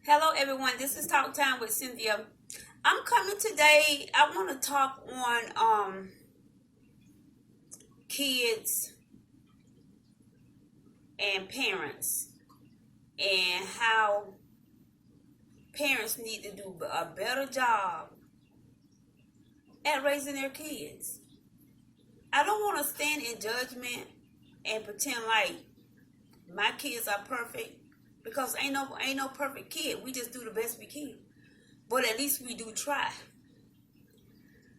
Hello, everyone. This is Talk Time with Cynthia. I'm coming today. I want to talk on kids and parents and how parents need to do a better job at raising their kids. I don't want to stand in judgment and pretend like my kids are perfect because ain't no perfect kid. We just do the best we can. But at least we do try.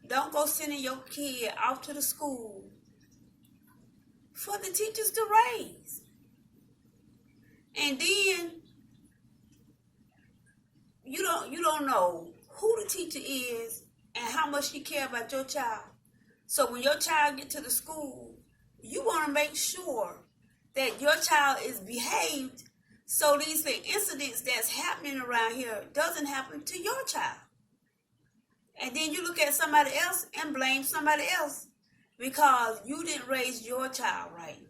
Don't go sending your kid off to the school for the teachers to raise. And then you don't know who the teacher is and how much she care about your child. So when your child get to the school, you want to make sure that your child is behaved so these incidents that's happening around here doesn't happen to your child. And then you look at somebody else and blame somebody else because you didn't raise your child right.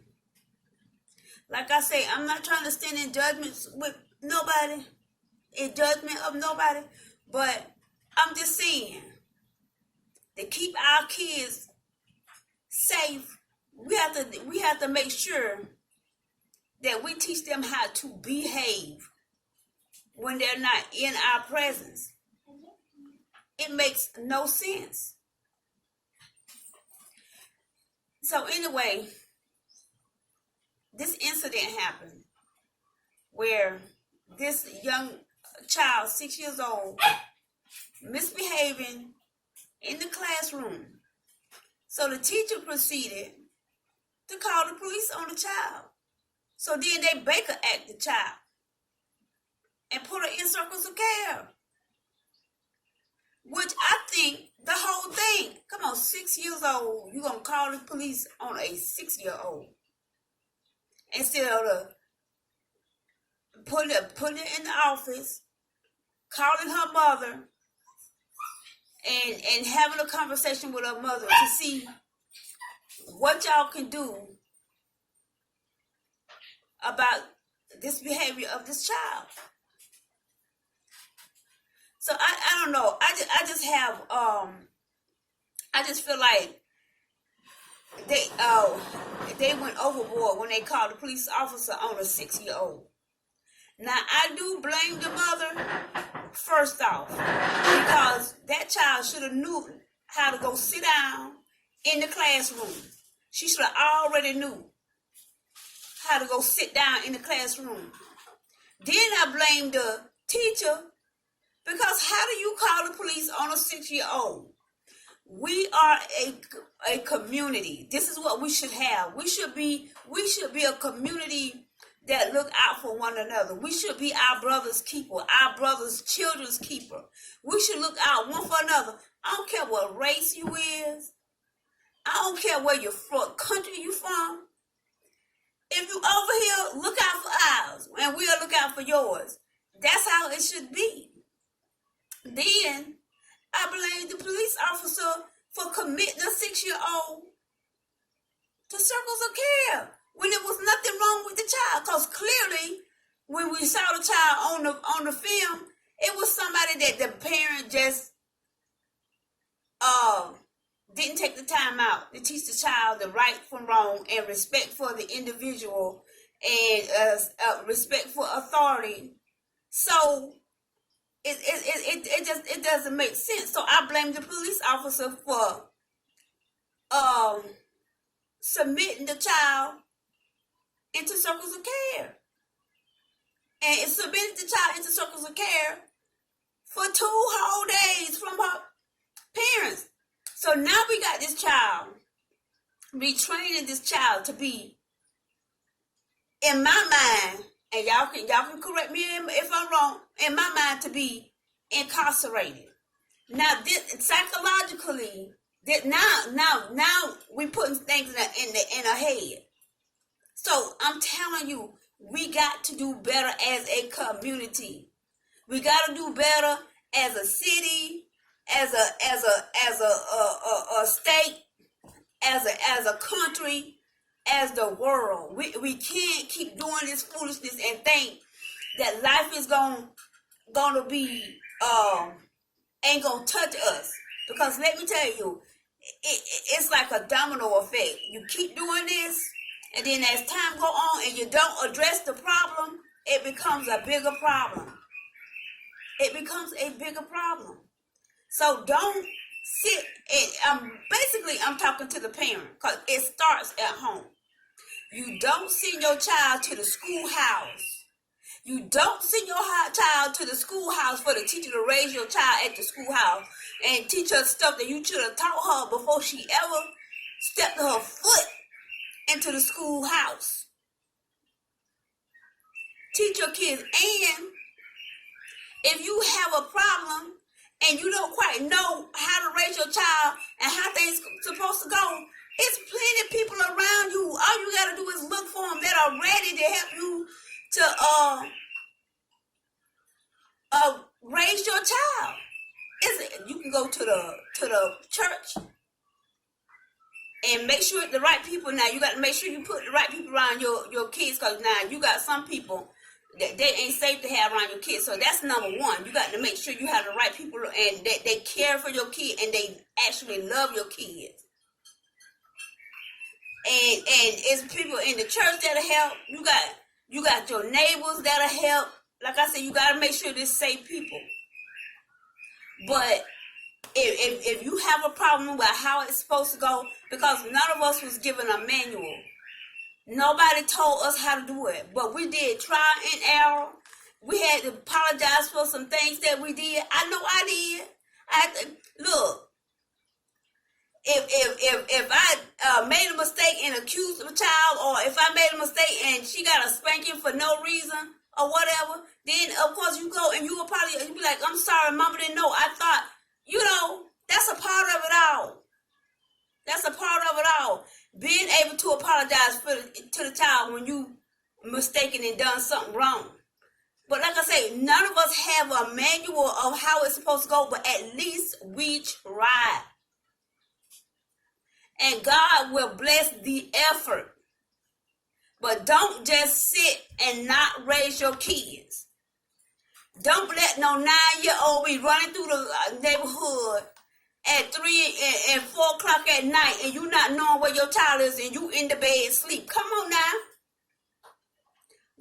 Like I say, I'm not trying to stand in judgments with nobody, in judgment of nobody, but I'm just saying to keep our kids safe, we have to make sure that we teach them how to behave when they're not in our presence. It makes no sense. So anyway, this incident happened where this young child, 6 years old, misbehaving in the classroom. So the teacher proceeded to call the police on the child. So then they Baker Act the child and put her in circles of care. Which I think the whole thing, come on, 6 years old, you're going to call the police on a 6-year-old. Instead of putting it in the office, calling her mother, and having a conversation with her mother to see what y'all can do about this behavior of this child. So I don't know. I just have I just feel like they went overboard when they called the police officer on a 6-year-old. Now I do blame the mother first off because that child should have knew how to go sit down in the classroom. She should have already knew how to go sit down in the classroom. Then I blame the teacher because how do you call the police on a 6-year-old? We are a community. This is what we should have. We should be a community that look out for one another. We should be our brother's keeper, our brother's children's keeper. We should look out one for another. I don't care what race you is. I don't care where you're from, country you from. If you over here, look out for ours, and we'll look out for yours. That's how it should be. Then I blame the police officer for committing a 6-year-old to circles of care when there was nothing wrong with the child. Because clearly, when we saw the child on the film, it was somebody that the parent just didn't take the time out to teach the child the right from wrong and respect for the individual and respect for authority. So it doesn't make sense. So I blame the police officer for submitting the child into circles of care. And it submitted the child into circles of care for 2 whole days from her parents. So now we got this child, retraining this child to be, in my mind, and y'all can correct me if I'm wrong, in my mind, to be incarcerated. Now this psychologically, now we putting things in our head. So I'm telling you, we got to do better as a community. We got to do better as a city, as a state, as a country, as the world. We can't keep doing this foolishness and think that life is going gonna be ain't gonna touch us. Because let me tell you, it's like a domino effect. You keep doing this, and then as time go on and you don't address the problem, it becomes a bigger problem. It becomes a bigger problem. So don't sit and I'm talking to the parent, because it starts at home. You don't send your child to the schoolhouse. You don't send your child to the schoolhouse for the teacher to raise your child at the schoolhouse and teach her stuff that you should have taught her before she ever stepped her foot into the schoolhouse. Teach your kids. And if you have a problem and you don't quite know how to raise your child and how things supposed to go, it's plenty of people around you. All you got to do is look for them that are ready to help you to raise your child. You can go to the church and make sure the right people. Now you got to make sure you put the right people around your kids, because now you got some people that they ain't safe to have around your kids. So that's number one. You got to make sure you have the right people and that they care for your kid and they actually love your kids. And it's people in the church that'll help. You got your neighbors that'll help. Like I said, you got to make sure they're safe people. But if you have a problem with how it's supposed to go, because none of us was given a manual. Nobody told us how to do it. But we did trial and error. We had to apologize for some things that we did. I know I did. Look. If I made a mistake and accused a child, or if I made a mistake and she got a spanking for no reason or whatever, then of course you go and you apologize. You be like, I'm sorry, Mama didn't know. I thought, that's a part of it all. That's a part of it all. Being able to apologize to the child when you mistaken and done something wrong. But like I say, none of us have a manual of how it's supposed to go, but at least we try. And God will bless the effort. But don't just sit and not raise your kids. Don't let no 9-year-old be running through the neighborhood at 3 and 4 o'clock at night and you not knowing where your child is and you in the bed sleep. Come on now.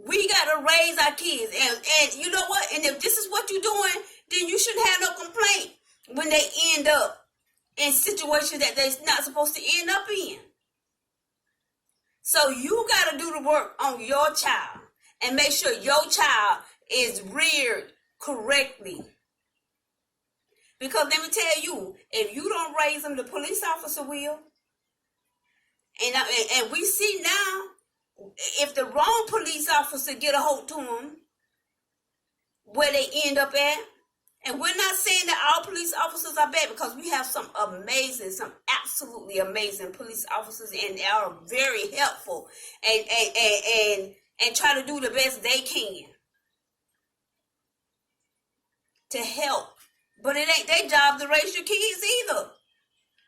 We got to raise our kids. And you know what? And if this is what you're doing, then you shouldn't have no complaint when they end up in situations that they're not supposed to end up in. So you got to do the work on your child and make sure your child is reared correctly. Because let me tell you, if you don't raise them, the police officer will. And we see now, if the wrong police officer get a hold to them, where they end up at. And we're not saying that all police officers are bad, because we have some absolutely amazing police officers, and they are very helpful and try to do the best they can to help. But it ain't their job to raise your kids either.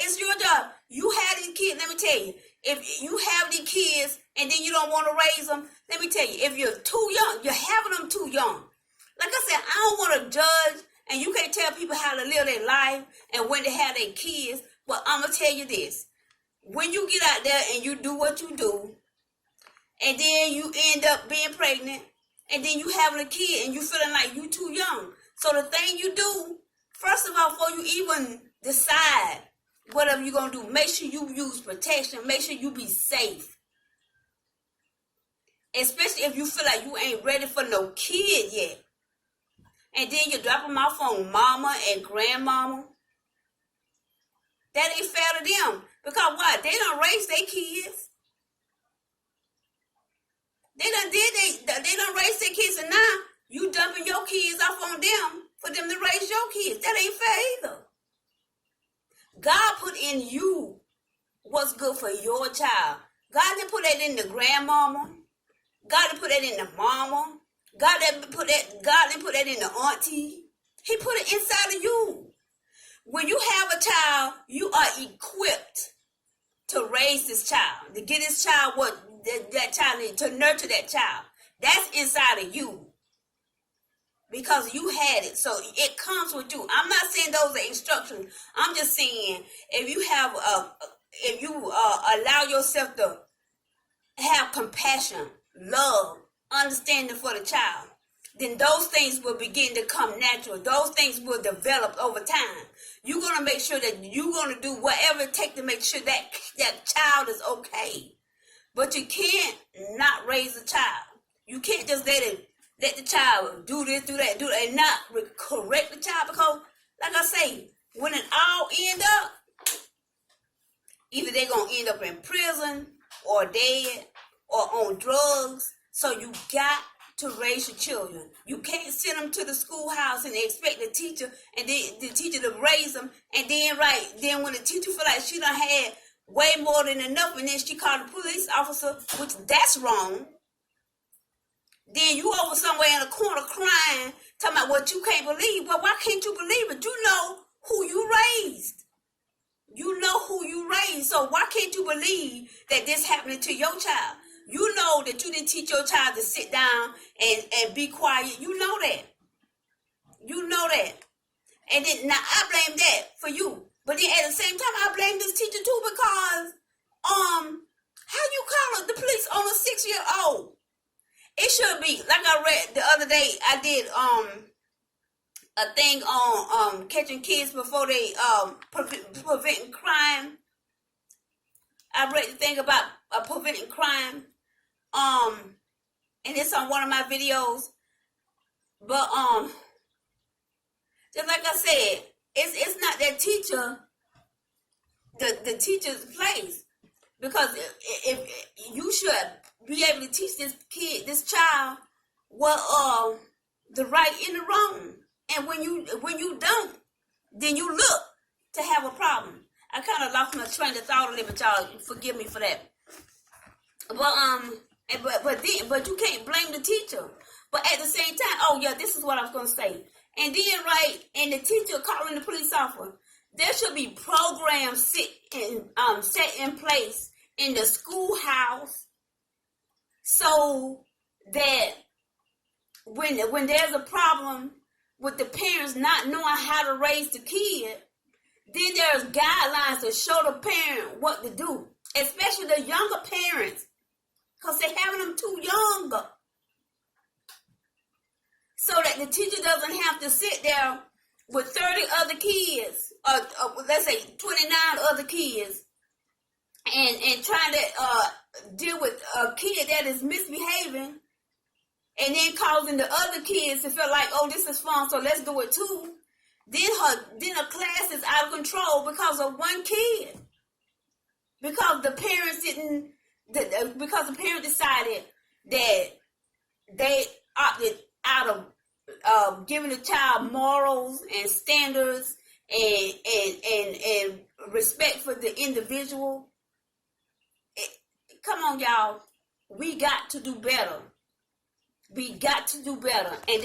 It's your job. You have these kids, let me tell you, if you have these kids and then you don't want to raise them, let me tell you, if you're too young, you're having them too young. Like I said, I don't want to judge. And you can't tell people how to live their life and when they have their kids. But I'm going to tell you this. When you get out there and you do what you do, and then you end up being pregnant, and then you having a kid and you feeling like you too young. So the thing you do, first of all, before you even decide whatever you're going to do, make sure you use protection. Make sure you be safe. Especially if you feel like you ain't ready for no kid yet. And then you drop them off on mama and grandmama. That ain't fair to them. Because what? They done raised their kids. They done raised their kids, and now you dumping your kids off on them for them to raise your kids. That ain't fair either. God put in you what's good for your child. God didn't put that in the grandmama. God didn't put that in the mama. God didn't put that in the auntie. He put it inside of you. When you have a child, you are equipped to raise this child, to get this child what that child needs, to nurture that child. That's inside of you. because you had it. So it comes with you. I'm not saying those are instructions. I'm just saying if you have if you allow yourself to have compassion, love, understanding for the child, then those things will begin to come natural. Those things will develop over time. You're going to make sure that you're going to do whatever it takes to make sure that that child is okay. But you can't not raise a child. You can't just let the child do this, do that, and not correct the child, because, like I say, when it all end up, either they're going to end up in prison or dead or on drugs. So you got to raise your children. You can't send them to the schoolhouse and expect the teacher and the teacher to raise them, and then when the teacher feel like she done had way more than enough, and then she called the police officer, which that's wrong. Then you over somewhere in a corner crying, talking about what you can't believe. Well, why can't you believe it? You know who you raised. You know who you raised. So why can't you believe that this happening to your child? You know that you didn't teach your child to sit down and be quiet. You know that. You know that. And then now I blame that for you. But then at the same time, I blame this teacher too, because how you call the police on a 6-year-old? It should be, like I read the other day, I did a thing on catching kids before they preventing crime. I read the thing about preventing crime. And it's on one of my videos. But just like I said, it's not that teacher, the teacher's place, because if you should be able to teach this child what the right and the wrong, and when you don't, then you look to have a problem. I kind of lost my train of thought a little bit, y'all. Forgive me for that. But you can't blame the teacher. But at the same time, oh yeah, this is what I was gonna say. And then and the teacher calling the police officer, there should be programs set in place in the schoolhouse, so that when there's a problem with the parents not knowing how to raise the kid, then there's guidelines to show the parent what to do, especially the younger parents, because they're having them too young. So that the teacher doesn't have to sit there with 30 other kids, or let's say 29 other kids, and trying to deal with a kid that is misbehaving, and then causing the other kids to feel like, oh, this is fun, so let's do it too. Then her class is out of control because of one kid. Because the parents decided that they opted out of giving the child morals and standards and respect for the individual. Come on, y'all. We got to do better. We got to do better, and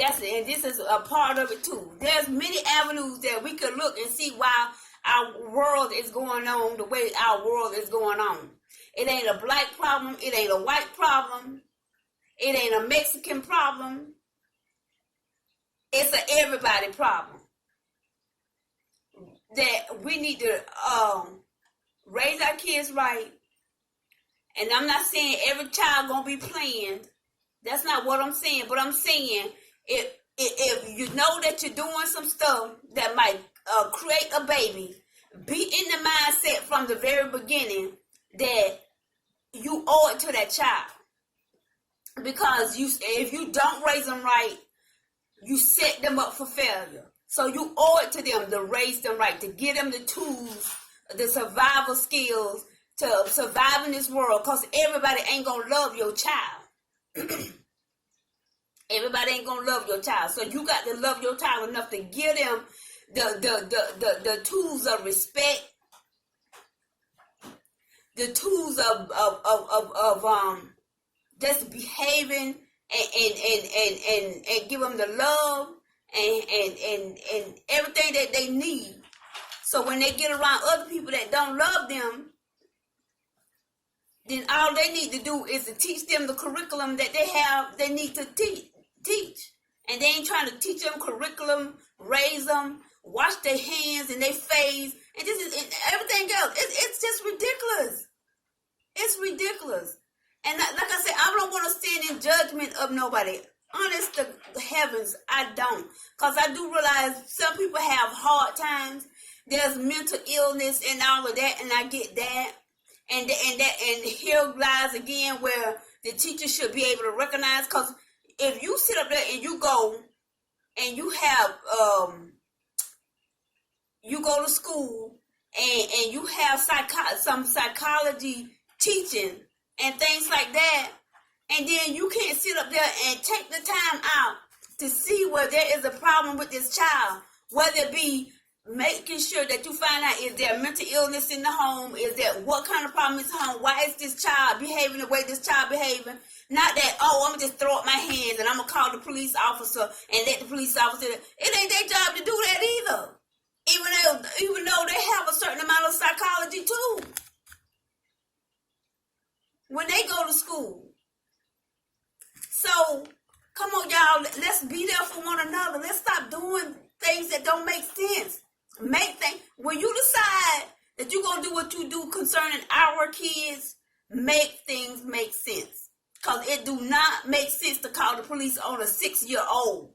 this is a part of it too. There's many avenues that we could look and see why our world is going on the way our world is going on. It ain't a black problem. It ain't a white problem. It ain't a Mexican problem. It's an everybody problem. That we need to raise our kids right. And I'm not saying every child gonna be planned. That's not what I'm saying. But I'm saying if you know that you're doing some stuff that might create a baby, be in the mindset from the very beginning that you owe it to that child. Because if you don't raise them right, you set them up for failure. So you owe it to them to raise them right, to give them the tools, the survival skills to survive in this world. Because everybody ain't going to love your child. Everybody ain't gonna love your child, so you got to love your child enough to give them the tools of respect, the tools of just behaving, and give them the love and everything that they need. So when they get around other people that don't love them, then all they need to do is to teach them the curriculum that they need to teach. And they ain't trying to teach them curriculum, raise them, wash their hands and their face, and everything else. It's just ridiculous. It's ridiculous. And like I said, I don't want to stand in judgment of nobody. Honest to the heavens, I don't. Because I do realize some people have hard times. There's mental illness and all of that, and I get that. And here lies again where the teacher should be able to recognize. Because if you sit up there and you go and you have you go to school and you have some psychology teaching and things like that, and then you can't sit up there and take the time out to see where there is a problem with this child, whether it be making sure that you find out, is there mental illness in the home, is there what kind of problem is the home, why is this child behaving the way this child behaving. Not that, oh, I'm going to just throw up my hands and I'm going to call the police officer and let the police officer, it ain't their job to do that either. Even though they have a certain amount of psychology too. When they go to school. So, come on, y'all. Let's be there for one another. Let's stop doing things that don't make sense. When you decide that you're going to do what you do concerning our kids, make things make sense. Because it do not make sense to call the police on a 6-year-old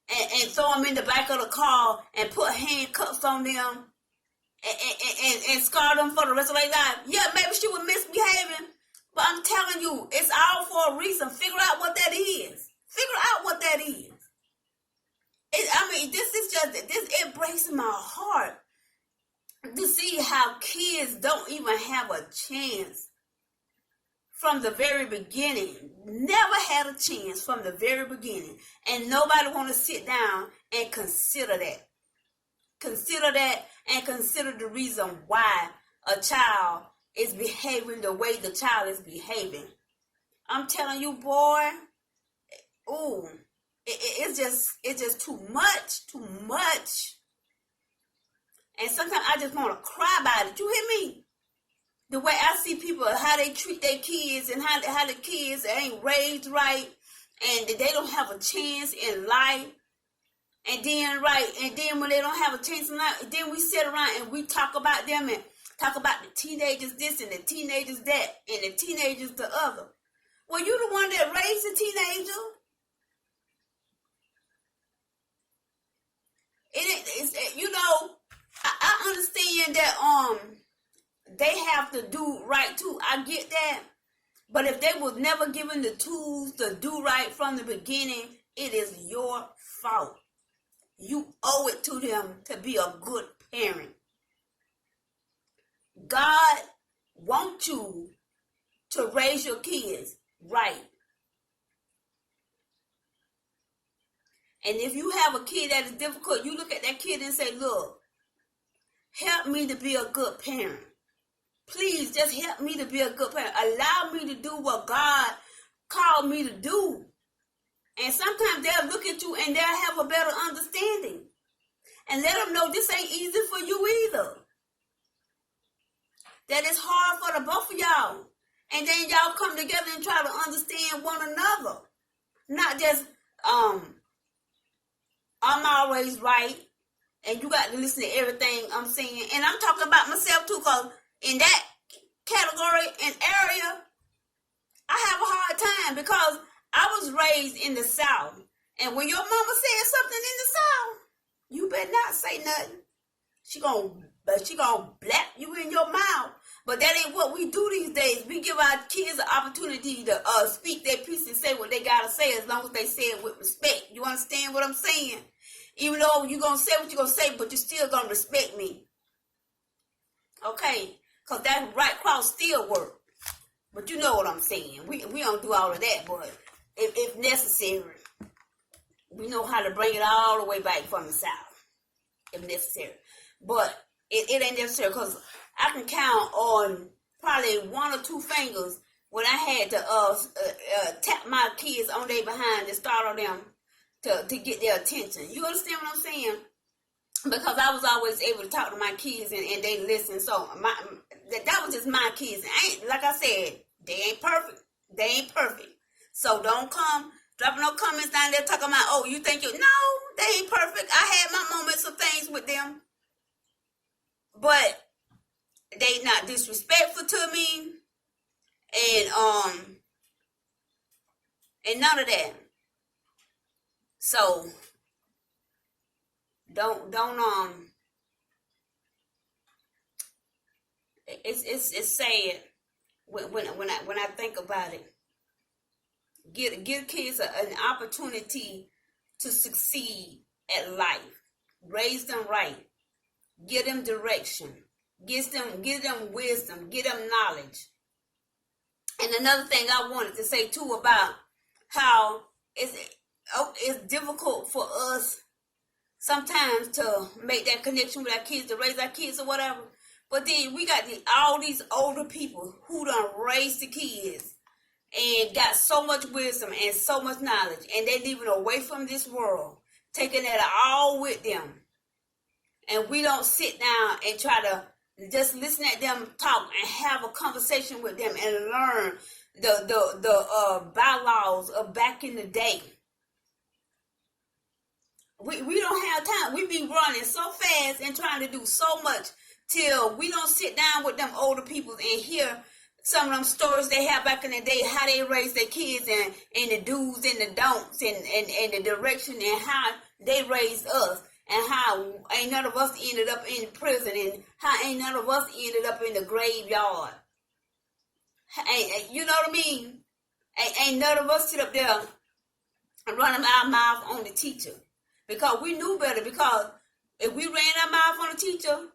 and throw them in the back of the car and put handcuffs on them and scar them for the rest of their life. Yeah, maybe she was misbehaving, but I'm telling you, it's all for a reason. Figure out what that is. It breaks my heart to see how kids don't even have a chance from the very beginning. Never had a chance from the very beginning. And nobody want to sit down and consider that. Consider that and consider the reason why a child is behaving the way the child is behaving. I'm telling you, boy, ooh, it's just too much. And sometimes I just want to cry about it. You hear me? The way I see people, how they treat their kids and how the kids ain't raised right and they don't have a chance in life. And then when they don't have a chance in life, then we sit around and we talk about them and talk about the teenagers this and the teenagers that and the teenagers the other. Well, you the one that raised a teenager. I understand that they have to do right too. I get that. But if they was never given the tools to do right from the beginning, it is your fault. You owe it to them to be a good parent. God wants you to raise your kids right. And if you have a kid that is difficult, you look at that kid and say, look, help me to be a good parent. Please just help me to be a good parent. Allow me to do what God called me to do. And sometimes they'll look at you and they'll have a better understanding. And let them know this ain't easy for you either. That it's hard for the both of y'all. And then y'all come together and try to understand one another. Not just, I'm always right. And you got to listen to everything I'm saying. And I'm talking about myself too, because in that category and area, I have a hard time because I was raised in the South. And when your mama says something in the South, you better not say nothing. She gonna blap you in your mouth. But that ain't what we do these days. We give our kids an opportunity to speak their piece and say what they gotta say, as long as they say it with respect. You understand what I'm saying? Even though you're gonna say what you're gonna say, but you're still gonna respect me. Okay? Because that right cross still work. But you know what I'm saying. We don't do all of that, but if necessary, we know how to bring it all the way back from the South, if necessary. But it ain't necessary, because I can count on probably 1 or 2 fingers when I had to tap my kids on their behind and startle them to get their attention. You understand what I'm saying? Because I was always able to talk to my kids and they listen. So that was just my kids. Like I said, they ain't perfect. So don't come dropping no comments down there talking about, oh, you think you, no, they ain't perfect. I had my moments of things with them, but they not disrespectful to me, and none of that. So don't it's sad when I think about it. Give kids an opportunity to succeed at life. Raise them right. Give them direction. Give them wisdom. Give them knowledge. And another thing I wanted to say too about how it's difficult for us sometimes to make that connection with our kids, to raise our kids or whatever. But then we got all these older people who done raised the kids and got so much wisdom and so much knowledge, and they leaving away from this world, taking that all with them. And we don't sit down and try to just listen at them talk and have a conversation with them and learn the bylaws of back in the day. We don't have time. We be running so fast and trying to do so much till we don't sit down with them older people and hear some of them stories they have back in the day, how they raised their kids and the do's and the don'ts and the direction and how they raised us, and how ain't none of us ended up in prison, and how ain't none of us ended up in the graveyard. You know what I mean? Ain't none of us sit up there and running our mouth on the teacher because we knew better. Because if we ran our mouth on the teacher,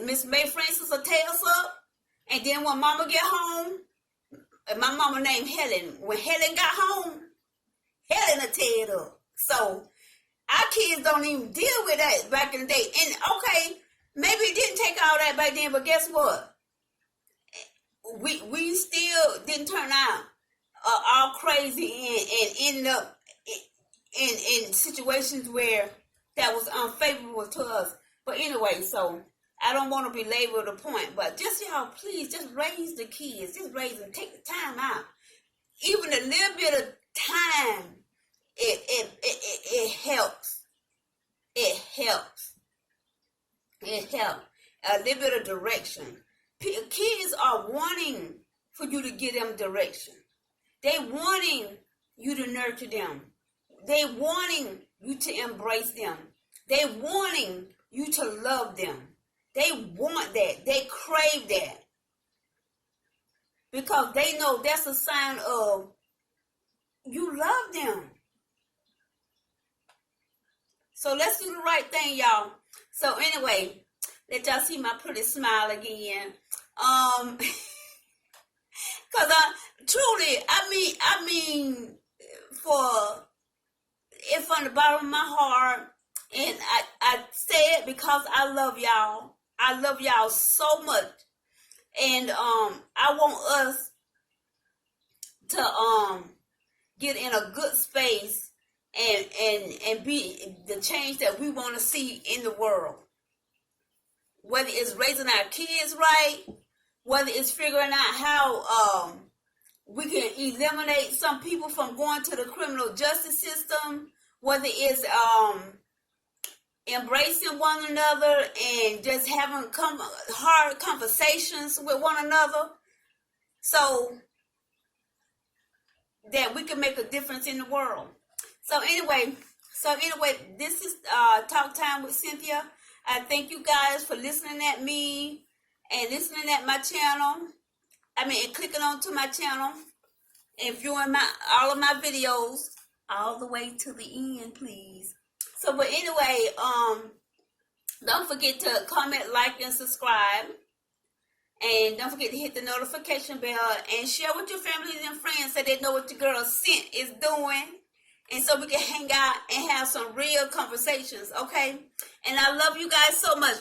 Miss May Francis will tear us up. And then when Mama get home, my mama named Helen. When Helen got home, Helen will tear it up. So our kids don't even deal with that back in the day. And okay, maybe it didn't take all that back then, but guess what? We still didn't turn out all crazy and ended up in situations where that was unfavorable to us. But anyway, so I don't want to belabor the point, but just y'all, please, just raise the kids. Just raise them. Take the time out. Even a little bit of time, it helps. It helps. It helps. A little bit of direction. Kids are wanting for you to give them direction. They wanting you to nurture them. They wanting you to embrace them. They wanting you to love them. They want that. They crave that. Because they know that's a sign of you love them. So let's do the right thing, y'all. So anyway, let y'all see my pretty smile again. Cause I mean, for it from the bottom of my heart, and I say it because I love y'all. I love y'all so much, and I want us to get in a good space and be the change that we want to see in the world. Whether it's raising our kids right, whether it's figuring out how we can eliminate some people from going to the criminal justice system, whether it's embracing one another and just having hard conversations with one another so that we can make a difference in the world. So anyway, this is Talk Time with Cynthia. I thank you guys for listening at me and listening at my channel. And clicking onto my channel and viewing all of my videos all the way to the end, please. So, but anyway, don't forget to comment, like, and subscribe. And don't forget to hit the notification bell and share with your families and friends so they know what your girl Cint is doing. And so we can hang out and have some real conversations, okay? And I love you guys so much.